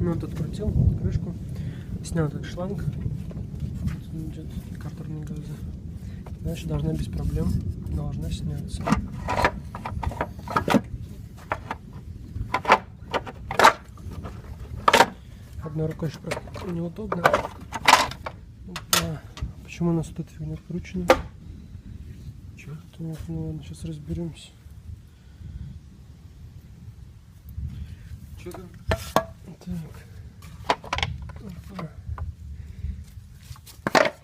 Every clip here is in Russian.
Ну, тут открутил крышку, снял этот шланг, идет картерные газы. Значит, должна без проблем, должна сняться. Одной рукой просто неудобно. Опа. Почему у нас тут фигня откручена? Черт, ну ладно, сейчас разберемся. Что там? Так. Опа.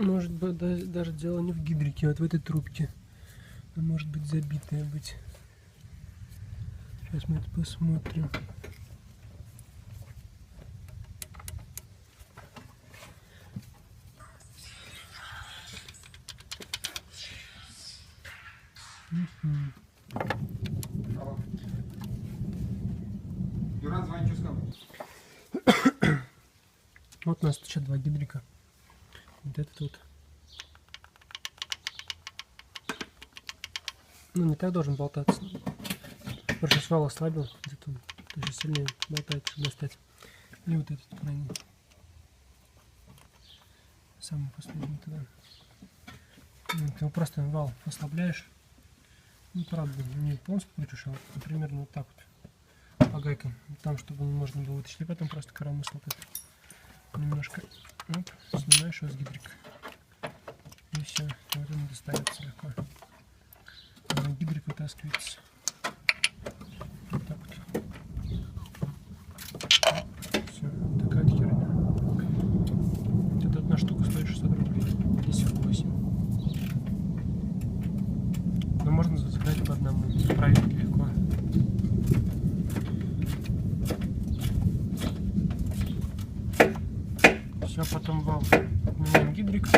Может быть, даже дело не в гидрике, а вот в этой трубке. Она может быть забитая быть. Сейчас мы это посмотрим. Юран, звони, что сказал? Вот у нас сейчас два гидрика. Вот этот вот. Ну, не так должен болтаться. Просто свал ослабил, где-то он тоже сильнее болтает, чтобы достать. И вот этот крайний. Самый последний туда. Ты просто вал ослабляешь. Ну, правда, не полностью крутишь, а вот примерно вот так вот. По гайкам. Там, чтобы можно было вытащить. И потом просто коромысл вот это. Немножко. Оп, снимаешь его с гидрика. И все. Вот он достается легко. А гидрик вытаскивается. Вот так вот. Все. Такая вот херня. Вот эта одна штука стоит 600 рублей. Здесь их 8. Но можно заказать по одному. Заправить легко. Все, потом вал меняем гидрик.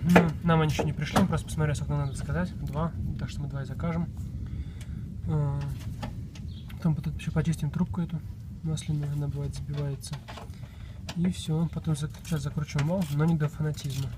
Ну, нам они еще не пришли, просто посмотрел, сколько надо сказать. 2, так что мы 2 и закажем. Потом еще почистим трубку эту масляную, она бывает забивается. И все, потом сейчас закручиваем вал, но не до фанатизма.